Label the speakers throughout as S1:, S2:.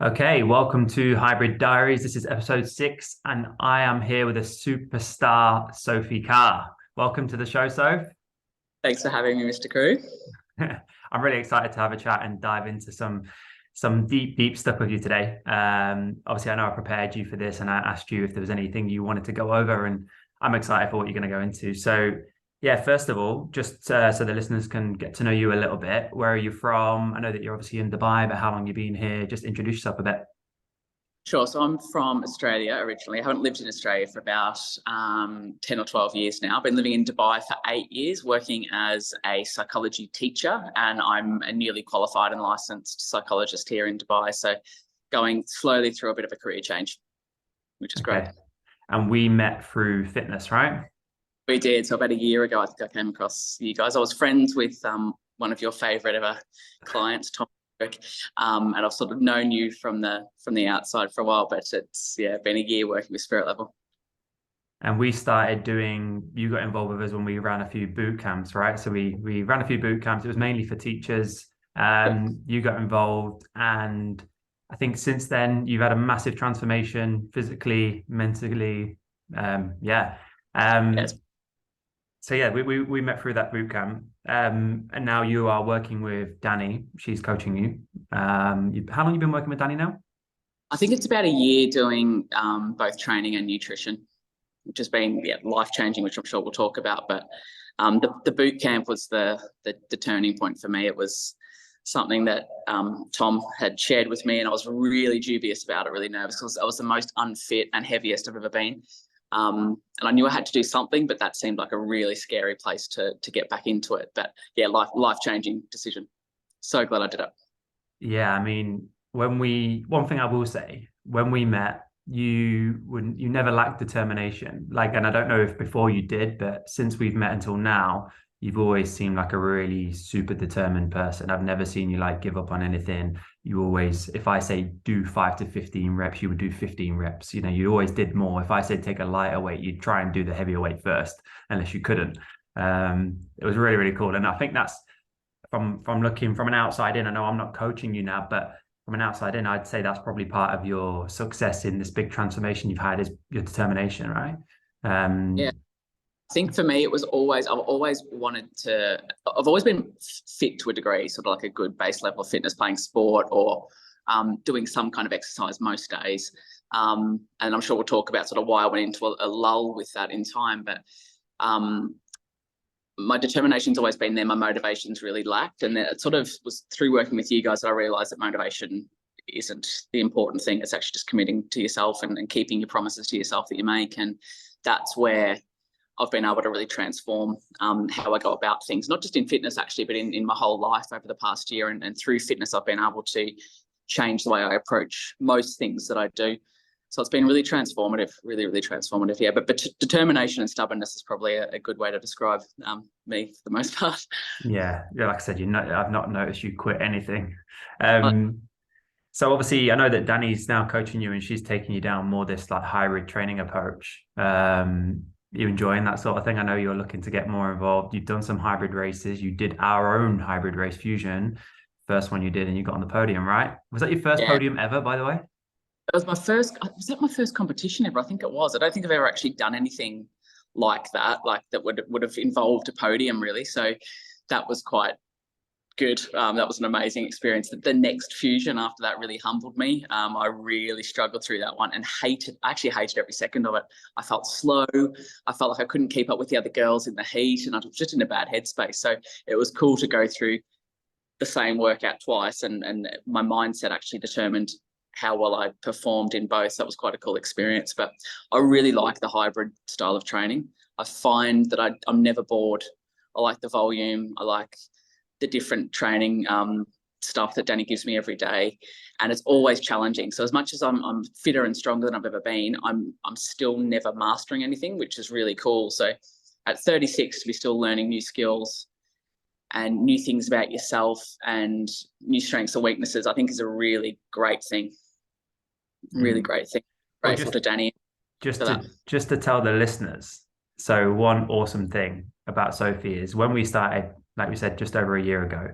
S1: Okay, welcome to Hybrid Diaries. This is episode 6, and I am here with a superstar, Sophie Carr. Welcome to the show, Soph.
S2: Thanks for having me, Mr. Crew.
S1: I'm really excited to have a chat and dive into some deep stuff with you today. Obviously, I know I prepared you for this, and I asked you if there was anything you wanted to go over, and I'm excited for what you're going to go into. So, yeah, first of all, just so the listeners can get to know you a little bit, where are you from? I know that you're obviously in Dubai, but how long you been here? Just introduce yourself a bit.
S2: Sure. So I'm from Australia originally. I haven't lived in Australia for about 10 or 12 years now. I've been living in Dubai for 8 years, working as a psychology teacher, and I'm a newly qualified and licensed psychologist here in Dubai. So going slowly through a bit of a career change, which is great.
S1: Okay. And we met through fitness, right?
S2: We did. So about a year ago, I think I came across you guys. I was friends with one of your favourite ever clients, Tom. And I've sort of known you from the outside for a while, but it's been a year working with Spirit Level.
S1: And we started you got involved with us when we ran a few boot camps, right? So we ran a few boot camps. It was mainly for teachers. You got involved, and I think since then you've had a massive transformation physically, mentally.
S2: Yes.
S1: So yeah, we met through that boot camp. And now you are working with Dannie. She's coaching you. How long have you been working with Dannie now?
S2: I think it's about a year doing both training and nutrition, which has been life-changing, which I'm sure we'll talk about. But the boot camp was the turning point for me. It was something that Tom had shared with me, and I was really dubious about it, really nervous, because I was the most unfit and heaviest I've ever been. And I knew I had to do something, but that seemed like a really scary place to get back into it. But yeah, life-changing decision. So glad I did it.
S1: Yeah, I mean, one thing I will say, when we met, you never lacked determination. Like, and I don't know if before you did, but since we've met until now, you've always seemed like a really super determined person. I've never seen you like give up on anything. You always, if I say do 5 to 15 reps, you would do 15 reps. You know, you always did more. If I said take a lighter weight, you'd try and do the heavier weight first, unless you couldn't. It was really, really cool. And I think that's from looking from an outside in. I know I'm not coaching you now, but from an outside in, I'd say that's probably part of your success in this big transformation you've had is your determination, right?
S2: Yeah. I think for me, I've always been fit to a degree, sort of like a good base level of fitness, playing sport or doing some kind of exercise most days. And I'm sure we'll talk about sort of why I went into a lull with that in time. But my determination's always been there. My motivation's really lacked. And it sort of was through working with you guys that I realized that motivation isn't the important thing. It's actually just committing to yourself and keeping your promises to yourself that you make. And that's where I've been able to really transform how I go about things, not just in fitness actually, but in my whole life over the past year. And through fitness, I've been able to change the way I approach most things that I do. So it's been really transformative, really, really transformative. Yeah, but determination and stubbornness is probably a good way to describe me for the most part.
S1: Yeah, like I said, I've not noticed you quit anything. So obviously, I know that Dannie's now coaching you, and she's taking you down more this like hybrid training approach. You enjoying that sort of thing? I know you're looking to get more involved. You've done some hybrid races. You did our own hybrid race Fusion, first one you did, and you got on the podium, right? Was that your first podium ever, by the way?
S2: Was that my first competition ever? I think it was. I don't think I've ever actually done anything like that would have involved a podium really. So that was quite good. That was an amazing experience. The next Fusion after that really humbled me. I really struggled through that one and actually hated every second of it. I felt slow. I felt like I couldn't keep up with the other girls in the heat, and I was just in a bad headspace. So it was cool to go through the same workout twice, and my mindset actually determined how well I performed in both. That was quite a cool experience. But I really like the hybrid style of training. I find that I'm never bored. I like the volume. I like the different training stuff that Dannie gives me every day, and it's always challenging. So as much as I'm fitter and stronger than I've ever been, I'm still never mastering anything, which is really cool. So at 36, to be still learning new skills and new things about yourself and new strengths or weaknesses, I think is a really great thing. Really great thing. Grateful to Dannie.
S1: Just to tell the listeners. So one awesome thing about Sophie is when we started, like we said, just over a year ago,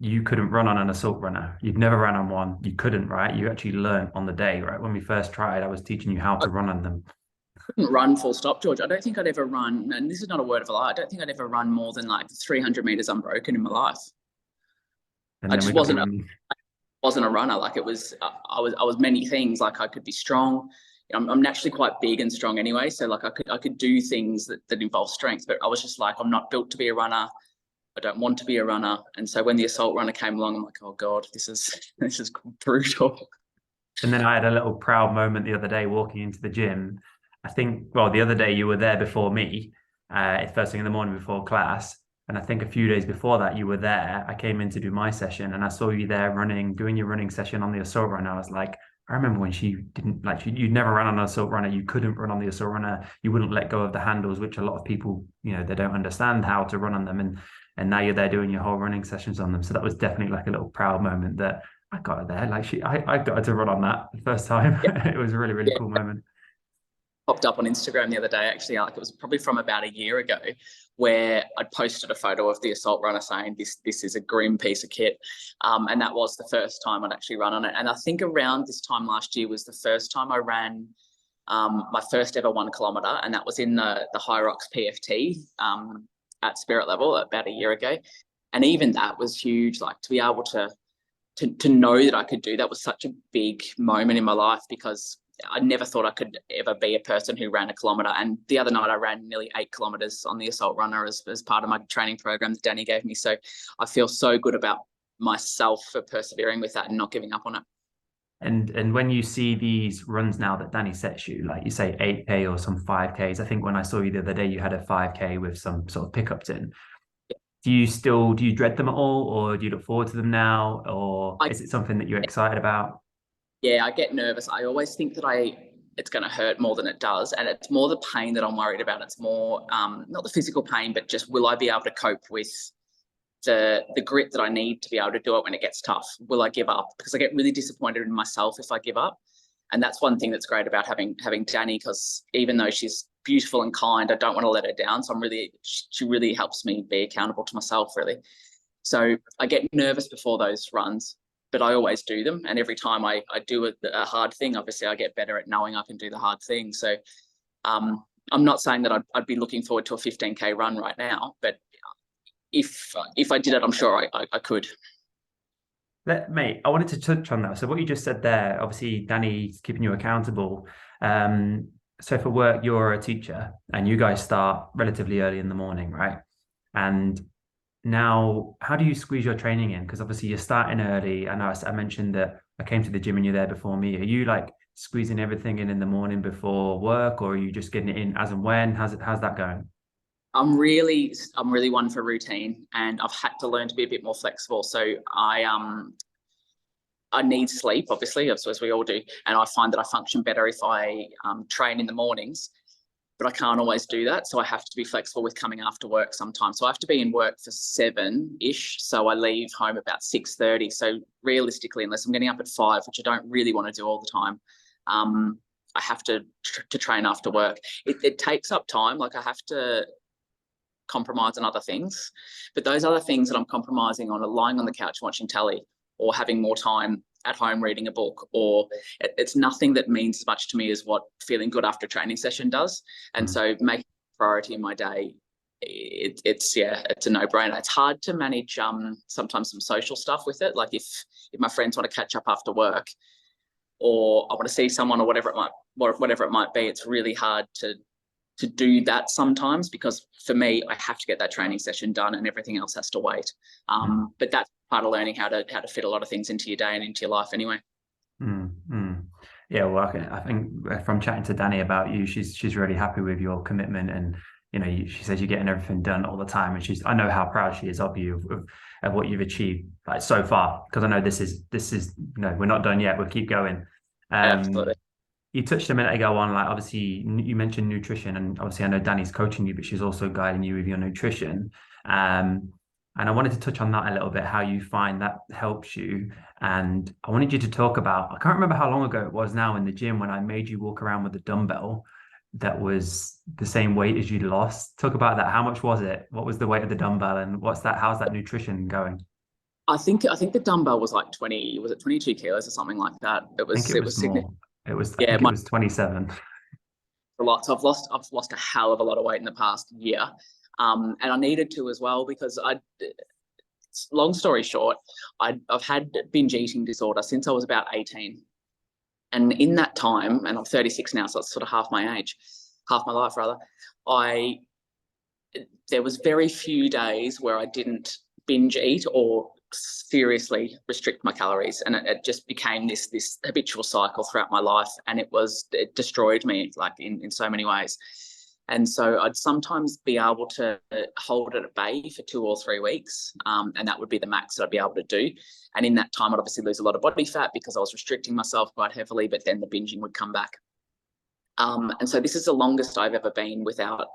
S1: you couldn't run on an assault runner. You'd never ran on one. You couldn't, right? You actually learned on the day, right? When we first tried, I was teaching you how
S2: I
S1: to run on them.
S2: couldn't run full stop, George. I don't think I'd ever run, and this is not a word of a lie, I don't think I'd ever run more than like 300 meters unbroken in my life.
S1: And
S2: I
S1: then we
S2: just
S1: got you
S2: wasn't a,
S1: in.
S2: wasn't a runner. Like it was, I was many things. Like I could be strong. I'm naturally quite big and strong anyway. So like I could do things that involve strength, but I was just like, I'm not built to be a runner. I don't want to be a runner. And so when the assault runner came along, I'm like, oh God, this is brutal.
S1: And then I had a little proud moment the other day walking into the gym. I think, well, the other day you were there before me, first thing in the morning before class. And I think a few days before that you were there. I came in to do my session and I saw you there running, doing your running session on the assault runner. I was like, I remember when she didn't like you'd never run on an assault runner. You couldn't run on the assault runner. You wouldn't let go of the handles, which a lot of people, they don't understand how to run on them. And now you're there doing your whole running sessions on them. So that was definitely like a little proud moment that I got her there. Like I got her to run on that the first time.
S2: Yeah,
S1: It was a really, really
S2: yeah.
S1: cool moment.
S2: Popped up on Instagram the other day, actually, like it was probably from about a year ago, where I'd posted a photo of the assault runner saying this is a grim piece of kit. And that was the first time I'd actually run on it. And I think around this time last year was the first time I ran my first ever 1 kilometer, and that was in the High Rocks PFT at Spirit Level about a year ago. And even that was huge, like to be able to know that I could do that was such a big moment in my life, because I never thought I could ever be a person who ran a kilometre. And the other night I ran nearly 8 kilometres on the assault runner as part of my training program that Dannie gave me. So I feel so good about myself for persevering with that and not giving up on it.
S1: And when you see these runs now that Dannie sets you, like you say 8K or some 5Ks, I think when I saw you the other day, you had a 5K with some sort of pickups in. Do you dread them at all, or do you look forward to them now, or is it something that you're excited about?
S2: Yeah, I get nervous. I always think that it's going to hurt more than it does, and it's more the pain that I'm worried about. It's more not the physical pain, but just will I be able to cope with the grit that I need to be able to do it when it gets tough? Will I give up? Because I get really disappointed in myself if I give up. And that's one thing that's great about having Dannie, because even though she's beautiful and kind, I don't want to let her down. So she really helps me be accountable to myself, really. So I get nervous before those runs, but I always do them. And every time I do a hard thing, obviously I get better at knowing I can do the hard thing. So I'm not saying that I'd be looking forward to a 15K run right now, but if I did it, I'm sure I could.
S1: Mate, I wanted to touch on that. So what you just said there, obviously Dannie's keeping you accountable. So for work, you're a teacher and you guys start relatively early in the morning, right? And now, how do you squeeze your training in? Because obviously you're starting early. I know I mentioned that I came to the gym and you're there before me. Are you like squeezing everything in the morning before work, or are you just getting it in as and when? How's that going?
S2: I'm really one for routine, and I've had to learn to be a bit more flexible. So I need sleep, obviously, as we all do, and I find that I function better if I train in the mornings. But I can't always do that, so I have to be flexible with coming after work sometimes. So I have to be in work for 7-ish, so I leave home about 6:30. So realistically, unless I'm getting up at 5, which I don't really want to do all the time, I have to train after work. It takes up time. Like I have to compromise on other things, but those other things that I'm compromising on are lying on the couch watching telly, or having more time at home reading a book, or it's nothing that means as much to me as what feeling good after a training session does. And so making a priority in my day, it's a no-brainer. It's hard to manage sometimes some social stuff with it. Like if my friends want to catch up after work, or I want to see someone, or whatever it might be, it's really hard to do that sometimes, because for me, I have to get that training session done and everything else has to wait. But that's part of learning how to fit a lot of things into your day and into your life anyway.
S1: Yeah, well, I think from chatting to Dannie about you, she's really happy with your commitment, and she says you're getting everything done all the time, and I know how proud she is of you, of what you've achieved like so far, because I know this is we're not done yet. We'll keep going.
S2: Absolutely.
S1: You touched a minute ago on, like, obviously you mentioned nutrition, and obviously I know Dannie's coaching you, but she's also guiding you with your nutrition. And I wanted to touch on that a little bit, how you find that helps you. And I wanted you to talk about, I can't remember how long ago it was now in the gym when I made you walk around with a dumbbell that was the same weight as you lost. Talk about that. How much was it? What was the weight of the dumbbell, and how's that nutrition going?
S2: I think the dumbbell was like 20, was it 22 kilos or something like that? It
S1: I think
S2: was
S1: it
S2: it
S1: was
S2: was significant.
S1: more. I
S2: Yeah,
S1: think it was 27.
S2: a lot. So I've lost a hell of a lot of weight in the past year. And I needed to as well because long story short, I've had binge eating disorder since I was about 18. And in that time, and I'm 36 now, so it's sort of half my age, half my life rather, I there was very few days where I didn't binge eat or seriously restrict my calories, and it just became this habitual cycle throughout my life, and it destroyed me like in so many ways. And so I'd sometimes be able to hold it at bay for 2 or 3 weeks, and that would be the max that I'd be able to do. And in that time, I'd obviously lose a lot of body fat because I was restricting myself quite heavily, but then the binging would come back. And so this is the longest I've ever been without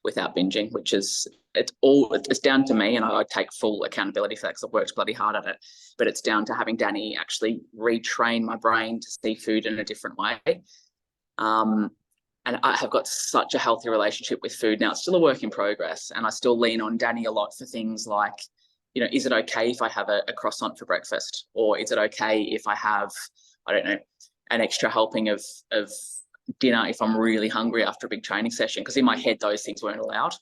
S2: binging, which is it's down to me, and I take full accountability for that because I've worked bloody hard at it. But it's down to having Danny actually retrain my brain to see food in a different way. And I have got such a healthy relationship with food now. It's still a work in progress, and I still lean on Danny a lot for things like, is it okay if I have a croissant for breakfast, or is it okay if I have, I don't know, an extra helping of dinner if I'm really hungry after a big training session? Because in my head, those things weren't allowed.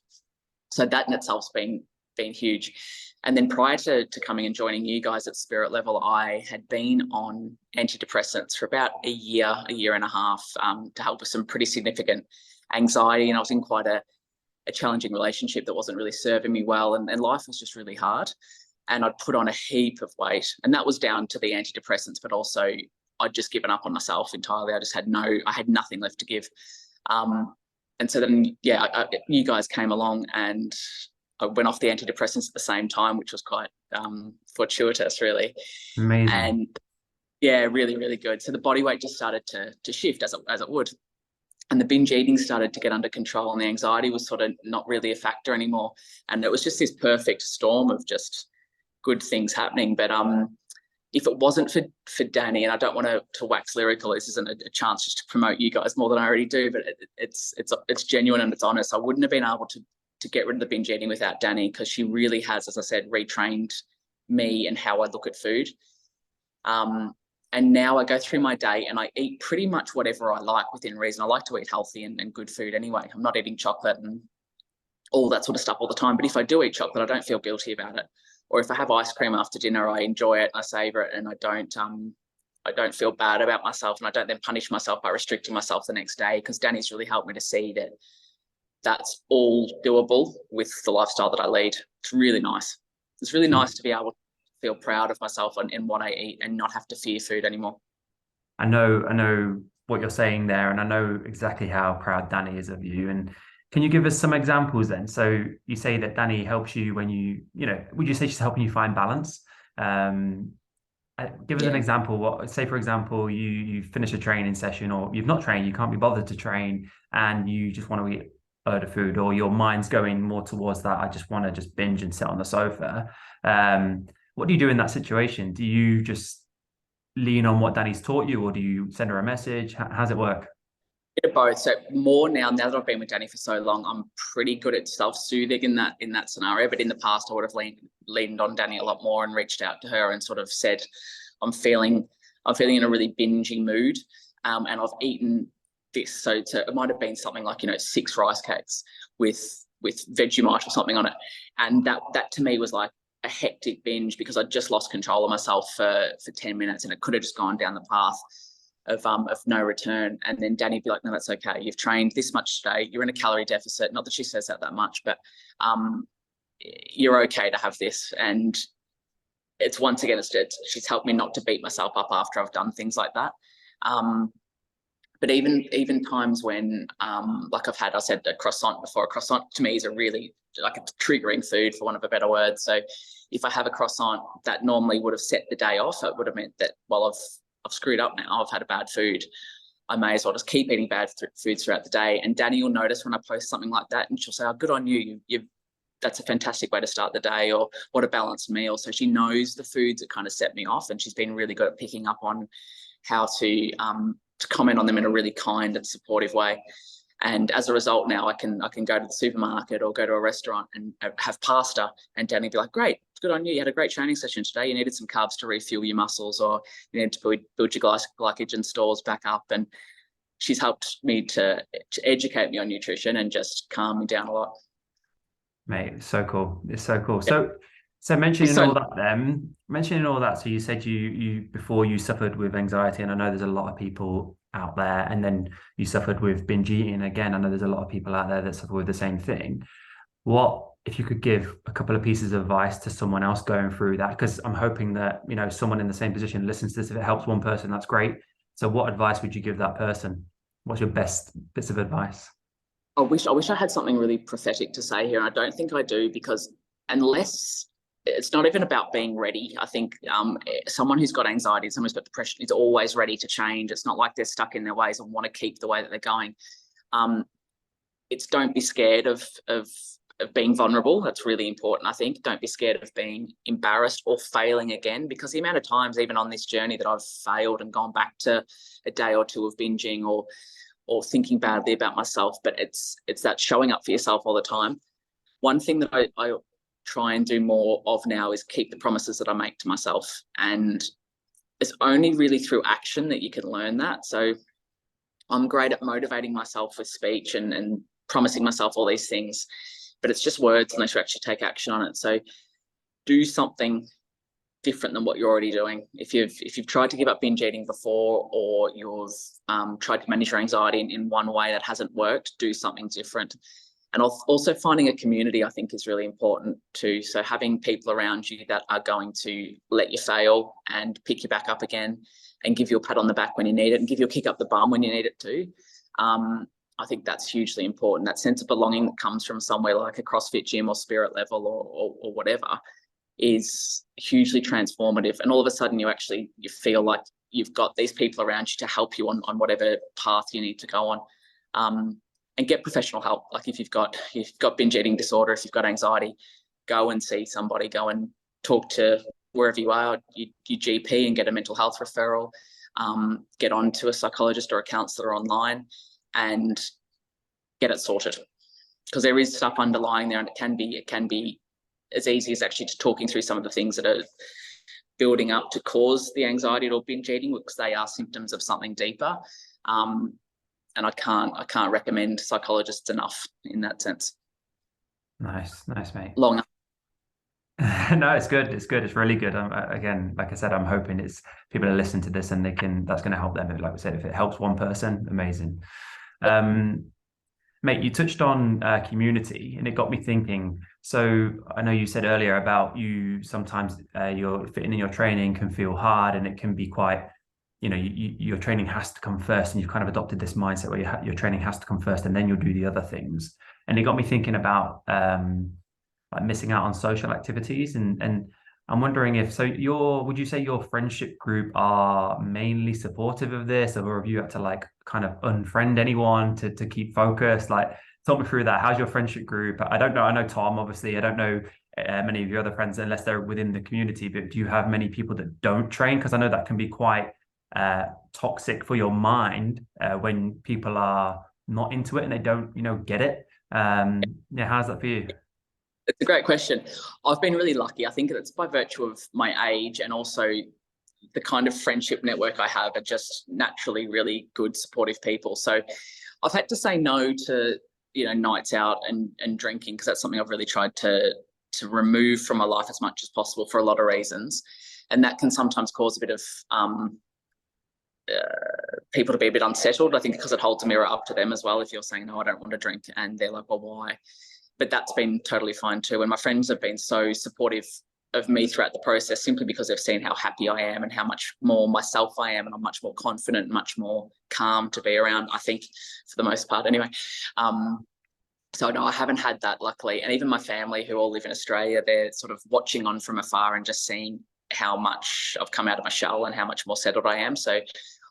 S2: So that in itself's been huge. And then prior to coming and joining you guys at Spirit Level, I had been on antidepressants for about a year and a half, to help with some pretty significant anxiety. And I was in quite a challenging relationship that wasn't really serving me well. And life was just really hard. And I'd put on a heap of weight. And that was down to the antidepressants, but also I'd just given up on myself entirely. I had nothing left to give. And so then, you guys came along, and I went off the antidepressants at the same time, which was quite fortuitous, really.
S1: Amazing.
S2: And yeah, really, really good. So the body weight just started to shift as it would. And the binge eating started to get under control, and the anxiety was sort of not really a factor anymore. And it was just this perfect storm of just good things happening. But if it wasn't for Danny, and I don't want to wax lyrical, this isn't a chance just to promote you guys more than I already do, but it's genuine and it's honest. I wouldn't have been able to get rid of the binge eating without Danny, because she really has, as I said, retrained me and how I look at food. And now I go through my day and I eat pretty much whatever I like within reason. I like to eat healthy and good food anyway. I'm not eating chocolate and all that sort of stuff all the time. But if I do eat chocolate, I don't feel guilty about it. Or if I have ice cream after dinner, I enjoy it, I savor it, and I don't feel bad about myself, and I don't then punish myself by restricting myself the next day, because Danny's really helped me to see that that's all doable with the lifestyle that I lead. It's really nice. It's really nice to be able to feel proud of myself in what I eat and not have to fear food anymore.
S1: I know what you're saying there, and I know exactly how proud Danny is of you. And can you give us some examples then? So you say that Danny helps you when would you say she's helping you find balance? Give us an example. Say, for example, you finish a training session, or you've not trained, you can't be bothered to train, and you just want to eat a load of food, or your mind's going more towards that, I just want to just binge and sit on the sofa. What do you do in that situation? Do you just lean on what Danny's taught you, or do you send her a message? How's it work?
S2: Both. So more now that I've been with Danny for so long, I'm pretty good at self-soothing in that scenario. But in the past, I would have leaned on Danny a lot more and reached out to her and sort of said, I'm feeling in a really binging mood, and I've eaten this. So it might have been something like 6 rice cakes with Vegemite or something on it, and that to me was like a hectic binge, because I just lost control of myself for 10 minutes, and it could have just gone down the path of no return. And then Danny'd be like, no, that's okay. You've trained this much today. You're in a calorie deficit. Not that she says that much, but you're okay to have this. And it's once again, she's helped me not to beat myself up after I've done things like that. But even times when, like I said a croissant before. A croissant to me is a really like a triggering food, for want of a better word. So if I have a croissant, that normally would have set the day off. It would have meant that, well, I've screwed up now. I've had a bad food. I may as well just keep eating bad foods throughout the day. And Danny will notice when I post something like that, and she'll say, "Oh, good on you. That's a fantastic way to start the day," or "What a balanced meal." So she knows the foods that kind of set me off, and she's been really good at picking up on how to comment on them in a really kind and supportive way. And as a result, now I can go to the supermarket or go to a restaurant and have pasta, and Danny be like, "Great, good on you. You had a great training session today. You needed some carbs to refuel your muscles, or you need to build your glycogen stores back up." And she's helped me to educate me on nutrition and just calm me down a lot.
S1: Mate, it's so cool. It's so cool. So mentioning all that then, so you said you before you suffered with anxiety, and I know there's a lot of people out there, and then you suffered with binge eating again. I know there's a lot of people out there that suffer with the same thing. What if you could give a couple of pieces of advice to someone else going through that? Because I'm hoping that, someone in the same position listens to this. If it helps one person, that's great. So what advice would you give that person? What's your best bits of advice?
S2: I wish I had something really prophetic to say here, and I don't think I do, because unless it's not even about being ready. I think someone who's got anxiety, someone who's got depression, is always ready to change. It's not like they're stuck in their ways and want to keep the way that they're going. It's don't be scared of being vulnerable. That's really important, I think. Don't be scared of being embarrassed or failing again, because the amount of times, even on this journey, that I've failed and gone back to a day or two of binging or thinking badly about myself, but it's that showing up for yourself all the time. One thing that I try and do more of now is keep the promises that I make to myself, and it's only really through action that you can learn that. So I'm great at motivating myself with speech and promising myself all these things, but it's just words unless you actually take action on it. So do something different than what you're already doing. If you've tried to give up binge eating before, or you've tried to manage your anxiety in one way that hasn't worked, do something different. And also finding a community, I think, is really important too. So having people around you that are going to let you fail and pick you back up again, and give you a pat on the back when you need it, and give you a kick up the bum when you need it too. I think that's hugely important. That sense of belonging that comes from somewhere like a CrossFit gym or Spirit Level or whatever is hugely transformative. And all of a sudden you feel like you've got these people around you to help you on whatever path you need to go on. And get professional help. Like if you've got binge eating disorder, if you've got anxiety, go and see somebody, go and talk to wherever you are, your GP, and get a mental health referral, get on to a psychologist or a counsellor online and get it sorted. Because there is stuff underlying there, and it can be as easy as actually just talking through some of the things that are building up to cause the anxiety or binge eating, because they are symptoms of something deeper. And I can't recommend psychologists enough in that sense.
S1: Nice, mate.
S2: Long.
S1: No, it's good. It's good. It's really good. Again, like I said, I'm hoping it's people are listening to this and that's going to help them. Like we said, if it helps one person, amazing. Mate, you touched on community, and it got me thinking. So I know you said earlier about you sometimes your fitting in your training can feel hard, and it can be quite, your training has to come first, and you've kind of adopted this mindset where your training has to come first, and then you'll do the other things. And it got me thinking about like missing out on social activities, and I'm wondering would you say your friendship group are mainly supportive of this, or have you had to like kind of unfriend anyone to keep focused? Like, talk me through that. How's your friendship group? I don't know. I know Tom, obviously. I don't know many of your other friends unless they're within the community, but do you have many people that don't train? Because I know that can be quite toxic for your mind when people are not into it and they don't get it. How's that for you?
S2: It's a great question. I've been really lucky. I think it's by virtue of my age, and also the kind of friendship network I have are just naturally really good, supportive people. So I've had to say no to nights out and drinking, because that's something I've really tried to remove from my life as much as possible for a lot of reasons. And that can sometimes cause a bit of people to be a bit unsettled, I think, because it holds a mirror up to them as well. If you're saying, no, I don't want to drink, and they're like, well, why? But that's been totally fine too. And my friends have been so supportive of me throughout the process, simply because they've seen how happy I am and how much more myself I am, and I'm much more confident, much more calm to be around, I think, for the most part anyway. So no, I haven't had that, luckily. And even my family, who all live in Australia, they're sort of watching on from afar and just seeing how much I've come out of my shell and how much more settled I am. So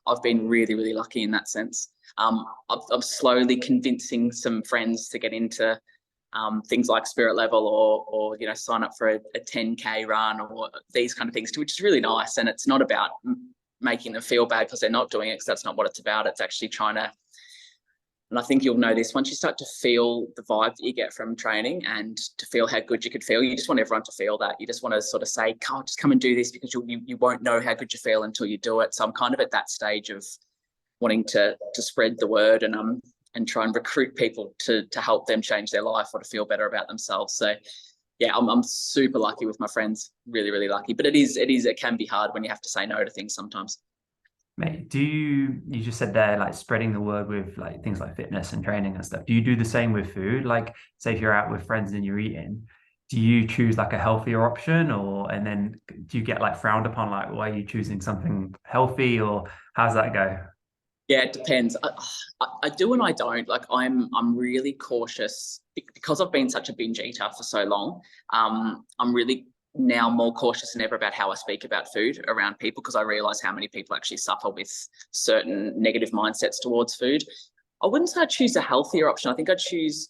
S2: I've been really, really lucky in that sense. I'm slowly convincing some friends to get into things like Spirit Level or sign up for a 10K run or these kind of things, which is really nice. And it's not about making them feel bad because they're not doing it, because that's not what it's about. It's actually trying to And I think you'll know this once you start to feel the vibe that you get from training and to feel how good you could feel. You just want everyone to feel that. You just want to sort of say, "Come, just come and do this," because you won't know how good you feel until you do it. So I'm kind of at that stage of wanting to spread the word and try and recruit people to help them change their life or to feel better about themselves. So yeah, I'm super lucky with my friends, really, really lucky. But it can be hard when you have to say no to things sometimes.
S1: Mate, you just said there, like spreading the word with like things like fitness and training and stuff. Do you do the same with food? Like, say if you're out with friends and you're eating, do you choose like a healthier option, or and then do you get like frowned upon, like why are you choosing something healthy, or how's that go?
S2: Yeah, it depends. I do and I don't. Like I'm really cautious because I've been such a binge eater for so long. I'm really now more cautious than ever about how I speak about food around people, because I realize how many people actually suffer with certain negative mindsets towards food. I wouldn't say I choose a healthier option. I think I choose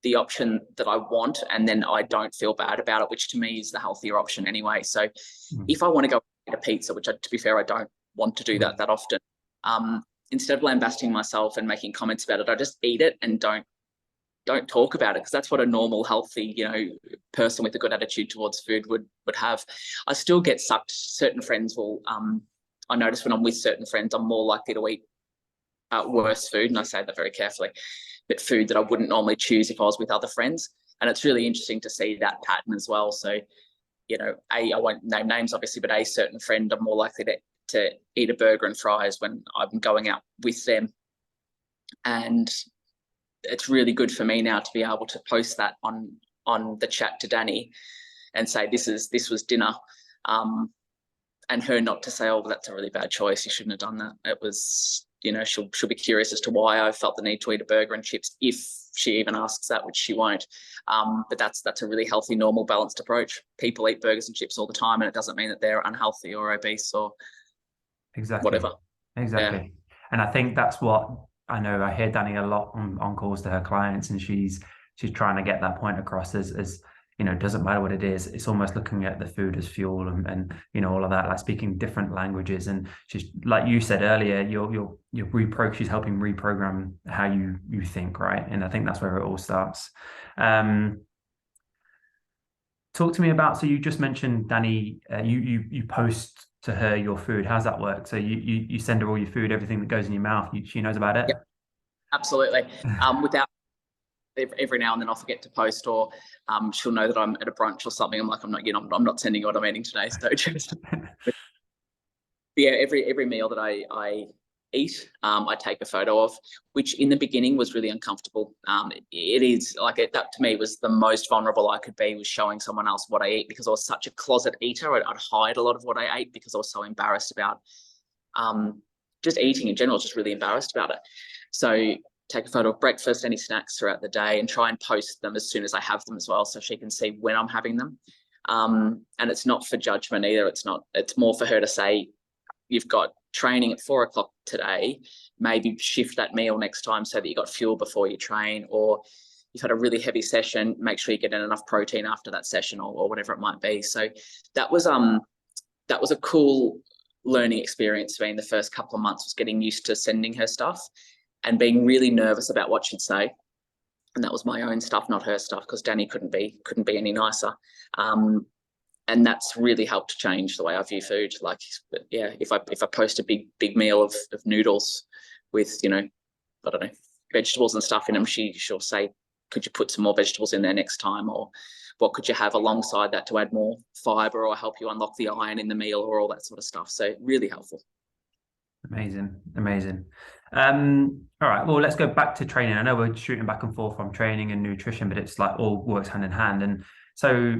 S2: the option that I want, and then I don't feel bad about it, which to me is the healthier option anyway. So if I want to go eat a pizza, which to be fair, I don't want to do that often, instead of lambasting myself and making comments about it, I just eat it and don't talk about it, because that's what a normal, healthy, person with a good attitude towards food would have. I still get sucked. Certain friends will, I notice when I'm with certain friends, I'm more likely to eat worse food, and I say that very carefully, but food that I wouldn't normally choose if I was with other friends. And it's really interesting to see that pattern as well. So, I won't name names obviously, but a certain friend, I'm more likely to eat a burger and fries when I'm going out with them. And it's really good for me now to be able to post that on the chat to Dannie and say, this was dinner. And her not to say, "Oh, that's a really bad choice, you shouldn't have done that." It was, she'll be curious as to why I felt the need to eat a burger and chips, if she even asks that, which she won't. But that's a really healthy, normal, balanced approach. People eat burgers and chips all the time, and it doesn't mean that they're unhealthy or obese or
S1: Exactly.
S2: whatever.
S1: Exactly.
S2: Yeah.
S1: And I think that's what I know. I hear Danny a lot on calls to her clients, and she's trying to get that point across as it doesn't matter what it is. It's almost looking at the food as fuel and all of that, like speaking different languages. And she's, like you said earlier, she's helping reprogram how you think, right? And I think that's where it all starts. Talk to me about, so you just mentioned Danny, you post to her your food. How's that work? So you send her all your food, everything that goes in your mouth, she knows about it?
S2: Yep, absolutely. Without every now and then I'll forget to post, or she'll know that I'm at a brunch or something. I'm like, I'm not sending you what I'm eating today. So just, yeah, every meal that I eat, I take a photo of, which in the beginning was really uncomfortable. It is like that to me was the most vulnerable I could be, was showing someone else what I eat, because I was such a closet eater. I'd hide a lot of what I ate because I was so embarrassed about just eating in general, just really embarrassed about it. So take a photo of breakfast, any snacks throughout the day, and try and post them as soon as I have them as well, so she can see when I'm having them. And it's not for judgment either. It's more for her to say, you've got training at 4 o'clock today, maybe shift that meal next time so that you got fuel before you train, or you've had a really heavy session, make sure you get in enough protein after that session, or whatever it might be. So that was a cool learning experience for me in the first couple of months, was getting used to sending her stuff and being really nervous about what she'd say. And that was my own stuff, not her stuff, because Dannie couldn't be any nicer. And that's really helped change the way I view food. Like, yeah, if I post a big meal of noodles with, I don't know, vegetables and stuff in them, she'll say, could you put some more vegetables in there next time? Or what could you have alongside that to add more fiber or help you unlock the iron in the meal, or all that sort of stuff. So really helpful.
S1: Amazing. All right, well, let's go back to training. I know we're shooting back and forth from training and nutrition, but it's like all works hand in hand. And so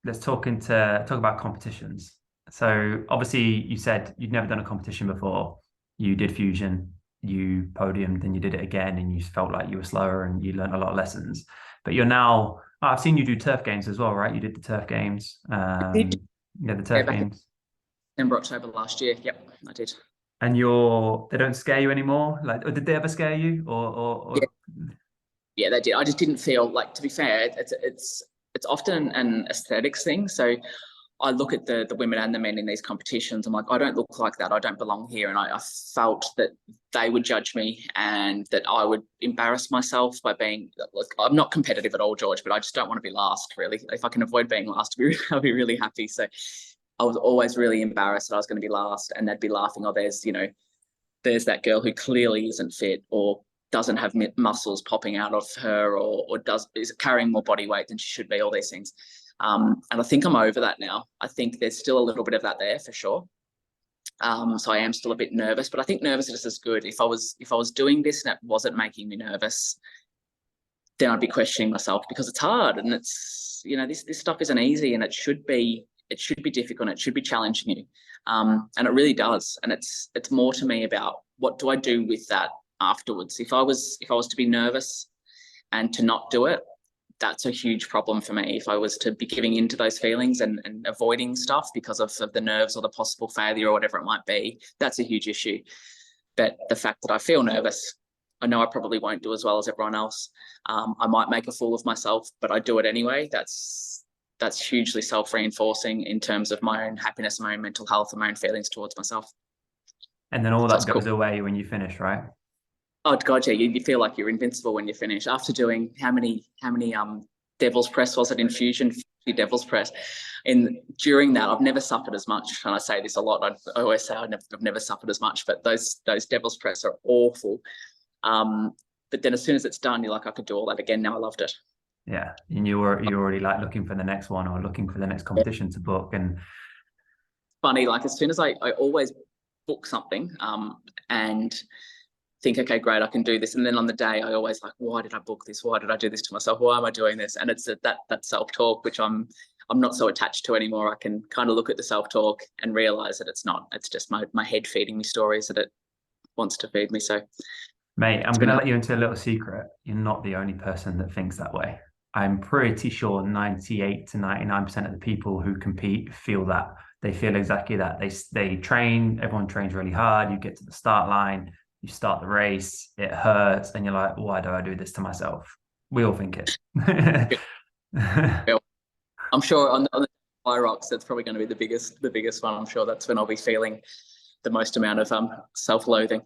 S1: let's talk about competitions. So obviously you said you'd never done a competition before. You did fusion, you podiumed, then you did it again, and you felt like you were slower and you learned a lot of lessons. But you're now, I've seen you do turf games as well, right? You did the turf games.
S2: Did
S1: Yeah, the turf
S2: back in
S1: games.
S2: September, October last year. Yep, I did.
S1: And they don't scare you anymore? Like, or did they ever scare you?
S2: Yeah, yeah, they did. I just didn't feel like, to be fair, it's often an aesthetics thing. So I look at the women and the men in these competitions. I'm like, I don't look like that. I don't belong here. And I felt that they would judge me and that I would embarrass myself by being, look, I'm not competitive at all, George, but I just don't want to be last, really. If I can avoid being last, I'll be really happy. So I was always really embarrassed that I was going to be last, and they'd be laughing, oh, there's that girl who clearly isn't fit or doesn't have muscles popping out of her or is carrying more body weight than she should be, all these things. And I think I'm over that now. I think there's still a little bit of that there for sure. So I am still a bit nervous, but I think nervousness is good. If I was doing this and it wasn't making me nervous, then I'd be questioning myself, because it's hard and it's, this stuff isn't easy, and it should be difficult, and it should be challenging you. And it really does. And it's more to me about, what do I do with that afterwards? If I was to be nervous and to not do it, that's a huge problem for me. If I was to be giving into those feelings and avoiding stuff because of the nerves or the possible failure or whatever it might be, that's a huge issue. But the fact that I feel nervous, I know I probably won't do as well as everyone else. I might make a fool of myself, but I do it anyway. That's hugely self-reinforcing in terms of my own happiness, my own mental health, and my own feelings towards myself.
S1: And then all that goes away when you finish, right?
S2: Oh God, yeah, you feel like you're invincible when you finish. After doing how many Devil's Press was it in Fusion? Devil's Press. And during that, I've never suffered as much. And I say this a lot. I always say I've never suffered as much, but those Devil's Press are awful. But then as soon as it's done, you're like, I could do all that again. Now I loved it.
S1: Yeah, and you're already like looking for the next one or looking for the next competition to book. And
S2: funny, like as soon as I always book something and think, okay, great, I can do this. And then on the day, I always like, why did I book this? Why did I do this to myself? Why am I doing this? And it's that self-talk, which I'm not so attached to anymore. I can kind of look at the self-talk and realize that it's not. It's just my head feeding me stories that it wants to feed me. So,
S1: mate, I'm going to let you into a little secret. You're not the only person that thinks that way. I'm pretty sure 98 to 99% of the people who compete feel that. They feel exactly that. They train, everyone trains really hard. You get to the start line, you start the race, it hurts, and you're like, why do I do this to myself? We all think it.
S2: I'm sure on the DIARIES, that's probably going to be the biggest one. I'm sure that's when I'll be feeling the most amount of self-loathing.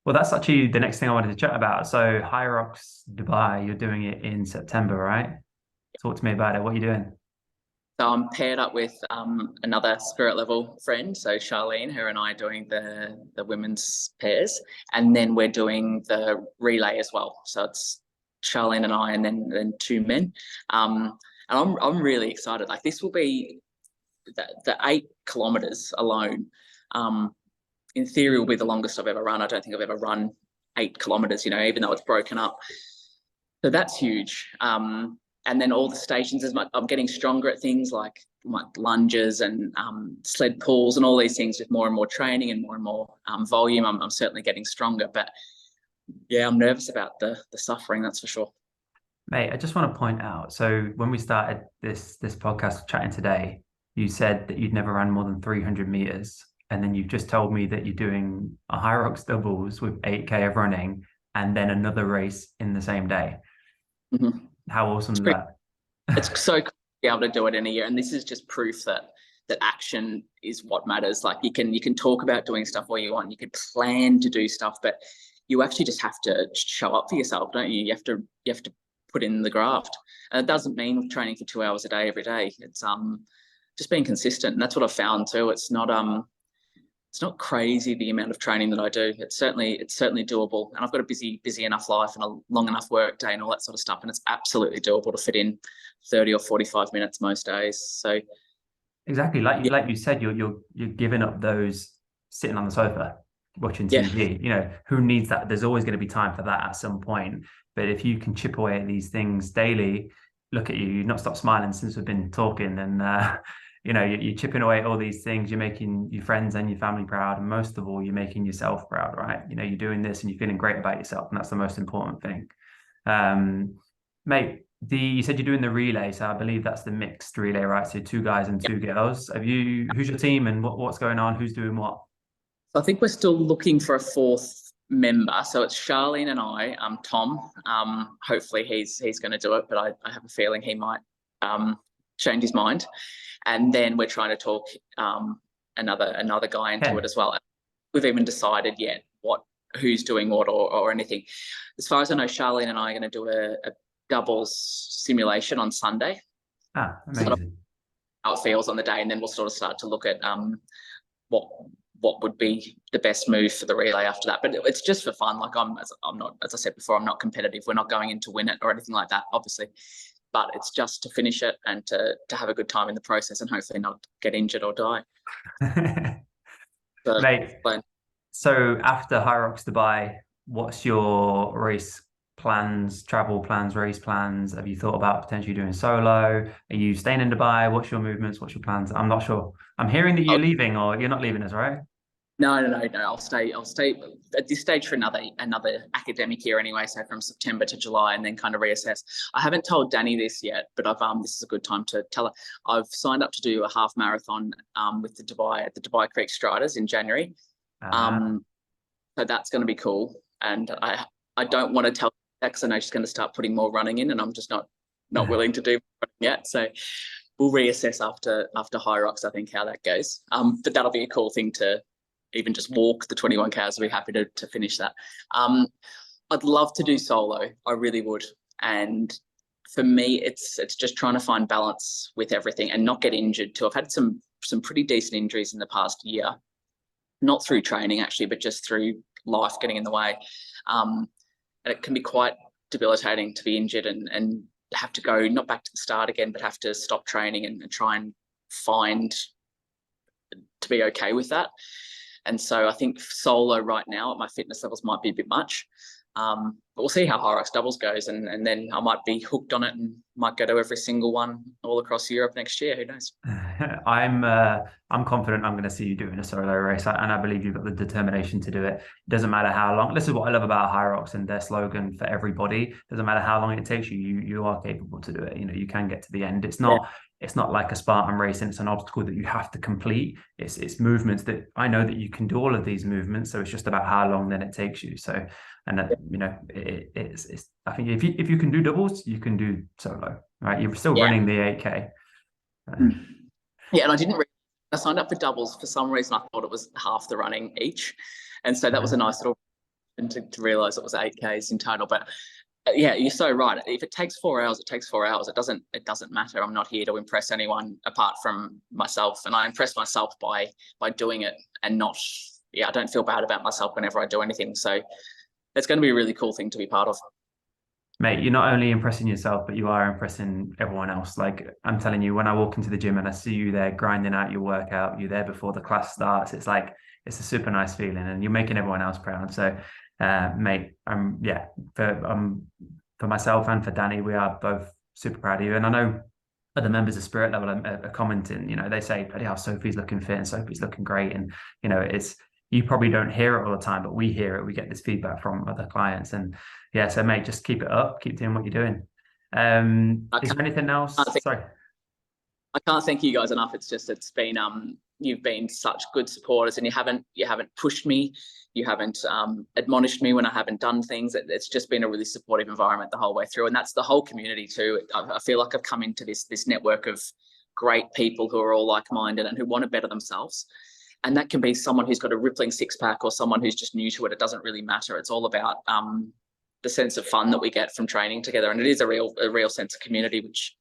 S1: Well, that's actually the next thing I wanted to chat about. So DIARIES Dubai, you're doing it in September, right? Talk to me about it. What are you doing?
S2: So I'm paired up with another spirit level friend. So Charlene, her and I are doing the women's pairs, and then we're doing the relay as well. So it's Charlene and I, and then two men. And I'm really excited. Like this will be the 8 kilometers alone. In theory, will be the longest I've ever run. I don't think I've ever run 8 kilometers, even though it's broken up. So that's huge. And then all the stations, I'm getting stronger at things like lunges and sled pulls and all these things with more and more training and more volume. I'm certainly getting stronger, but yeah, I'm nervous about the suffering, that's for sure.
S1: Mate, I just want to point out, so when we started this podcast chatting today, you said that you'd never ran more than 300 meters. And then you've just told me that you're doing a HYROX doubles with 8K of running and then another race in the same day.
S2: Mm-hmm.
S1: How awesome is that?
S2: It's so cool to be able to do it in a year. And this is just proof that action is what matters. Like you can talk about doing stuff all you want. You can plan to do stuff, but you actually just have to show up for yourself, don't you? You have to put in the graft. And it doesn't mean training for 2 hours a day every day. It's just being consistent. And that's what I've found too. It's not crazy the amount of training that I do. It's certainly doable. And I've got a busy enough life and a long enough work day and all that sort of stuff. And it's absolutely doable to fit in 30 or 45 minutes most days. So
S1: exactly. Like you said, you're giving up those sitting on the sofa watching TV.
S2: Yeah.
S1: Who needs that? There's always going to be time for that at some point. But if you can chip away at these things daily, look at you, you've not stopped smiling since we've been talking, and you're chipping away at all these things. You're making your friends and your family proud, and most of all, you're making yourself proud, right? You're doing this and you're feeling great about yourself, and that's the most important thing. Mate, you said you're doing the relay, so I believe that's the mixed relay, right? So 2 guys and 2 girls. Who's your team and what's going on? Who's doing what?
S2: I think we're still looking for a 4th member. So it's Charlene and I, Tom. Hopefully he's going to do it, but I have a feeling he might change his mind. And then we're trying to talk another guy into it as well. We've even decided yet who's doing what or anything. As far as I know, Charlene and I are going to do a doubles simulation on Sunday.
S1: Amazing.
S2: How it feels on the day, and then we'll sort of start to look at what would be the best move for the relay after that. But it's just for fun. Like I'm not, as I said before, I'm not competitive. We're not going in to win it or anything like that, obviously. But it's just to finish it and to have a good time in the process and hopefully not get injured or die.
S1: Mate, so after Hyrox Dubai, what's your race plans, travel plans, race plans? Have you thought about potentially doing solo? Are you staying in Dubai? What's your movements? What's your plans? I'm not sure. I'm hearing that you're leaving, or you're not leaving us, right?
S2: No. I'll stay at this stage for another academic year anyway. So from September to July, and then kind of reassess. I haven't told Dannie this yet, but this is a good time to tell her. I've signed up to do a half marathon with the Dubai Creek Striders in January. So that's going to be cool. And I don't want to tell her because I know she's going to start putting more running in, and I'm just not willing to do running yet. So we'll reassess after Hyrox, I think, how that goes. But that'll be a cool thing to even just walk the 21K. I'd be happy to finish that. I'd love to do solo. I really would. And for me, it's just trying to find balance with everything and not get injured too. I've had some pretty decent injuries in the past year, not through training actually, but just through life getting in the way. And it can be quite debilitating to be injured and have to go not back to the start again, but have to stop training and try and find to be okay with that. And so I think solo right now at my fitness levels might be a bit much. But we'll see how Hyrox doubles goes, and then I might be hooked on it and might go to every single one all across Europe next year. Who knows?
S1: I'm confident I'm going to see you doing a solo race, and I believe you've got the determination to do it. It doesn't matter how long. This is what I love about Hyrox and their slogan for everybody. It doesn't matter how long it takes you. You are capable to do it. You know, you can get to the end. It's not like a Spartan race and it's an obstacle that you have to complete. It's movements that I know that you can do all of these movements. So it's just about how long then it takes you. So, and that, you know, it's I think if you can do doubles, you can do solo, right? You're still running the 8K.
S2: Yeah, and I signed up for doubles. For some reason, I thought it was half the running each. And so that was a nice little to realize it was 8Ks in total. But yeah, you're so right. If it takes 4 hours, it takes 4 hours. It doesn't matter. I'm not here to impress anyone apart from myself. And I impress myself by doing it and not, I don't feel bad about myself whenever I do anything. So it's going to be a really cool thing to be part of.
S1: Mate, you're not only impressing yourself, but you are impressing everyone else. Like I'm telling you, when I walk into the gym and I see you there grinding out your workout, you're there before the class starts. It's like, it's a super nice feeling and you're making everyone else proud. So, mate, for myself and for Dannie, we are both super proud of you. And I know other members of Spirit Level are commenting, you know, they say, bloody hell, Sophie's looking fit and Sophie's looking great. And, you know, you probably don't hear it all the time, but we hear it. We get this feedback from other clients. And yeah, so mate, just keep it up, keep doing what you're doing. Is there anything else? Sorry.
S2: I can't thank you guys enough. It's been you've been such good supporters, and you haven't pushed me, you haven't admonished me when I haven't done things. It's just been a really supportive environment the whole way through, and that's the whole community too. I feel like I've come into this network of great people who are all like-minded and who want to better themselves. And that can be someone who's got a rippling six-pack or someone who's just new to it. It doesn't really matter. It's all about the sense of fun that we get from training together, and it is a real sense of community, which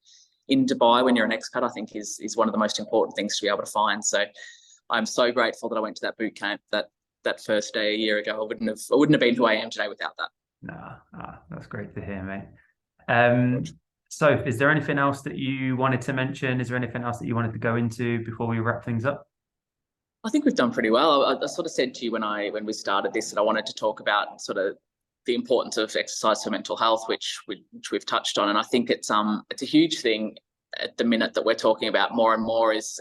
S2: in Dubai, when you're an expat, I think is one of the most important things to be able to find. So I'm so grateful that I went to that boot camp that first day a year ago. I wouldn't have been who I am today without that.
S1: No, that's great to hear, mate. So is there anything else that you wanted to mention? Is there anything else that you wanted to go into before we wrap things up?
S2: I think we've done pretty well. I sort of said to you when we started this that I wanted to talk about sort of the importance of exercise for mental health, which we've touched on. And I think it's a huge thing at the minute that we're talking about more and more is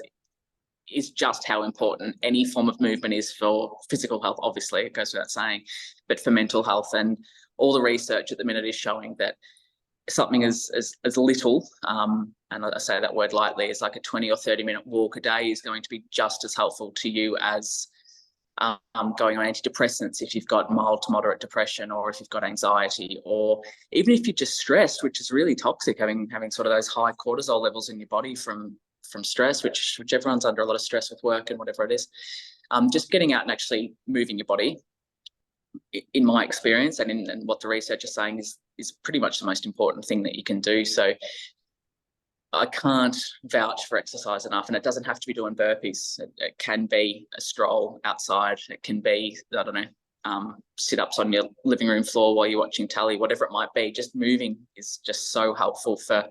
S2: just how important any form of movement is for physical health. Obviously, it goes without saying, but for mental health, and all the research at the minute is showing that something as little, and I say that word lightly, is like a 20 or 30-minute walk a day is going to be just as helpful to you as going on antidepressants if you've got mild to moderate depression, or if you've got anxiety, or even if you're just stressed, which is really toxic, having sort of those high cortisol levels in your body from from stress, which everyone's under a lot of stress with work and whatever it is. Just getting out and actually moving your body, in my experience, and what the research is saying, is pretty much the most important thing that you can do. So I can't vouch for exercise enough, and it doesn't have to be doing burpees. It can be a stroll outside. It can be, I don't know, sit-ups on your living room floor while you're watching telly, whatever it might be. Just moving is just so helpful for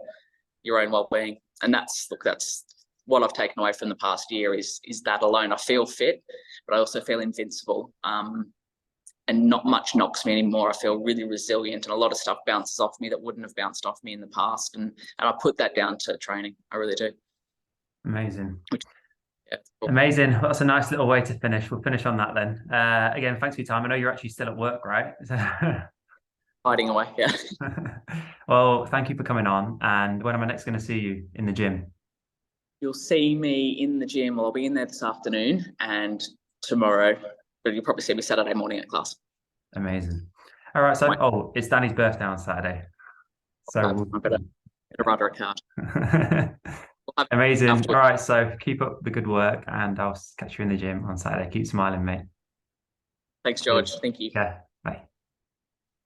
S2: your own well-being. And that's what I've taken away from the past year is that alone. I feel fit, but I also feel invincible. And not much knocks me anymore. I feel really resilient, and a lot of stuff bounces off me that wouldn't have bounced off me in the past. And I put that down to training. I really do.
S1: Amazing.
S2: Yeah, cool.
S1: Amazing. Well, that's a nice little way to finish. We'll finish on that then. Again, thanks for your time. I know you're actually still at work, right?
S2: Hiding away, yeah.
S1: Well, thank you for coming on. And when am I next going to see you in the gym?
S2: You'll see me in the gym. Well, I'll be in there this afternoon and tomorrow, but you'll probably see me Saturday morning at class.
S1: Amazing. All right. So, it's Danny's birthday on Saturday. So
S2: I better write her a card.
S1: Amazing. All right. So keep up the good work, and I'll catch you in the gym on Saturday. Keep smiling, mate.
S2: Thanks, George. Thank you.
S1: Yeah.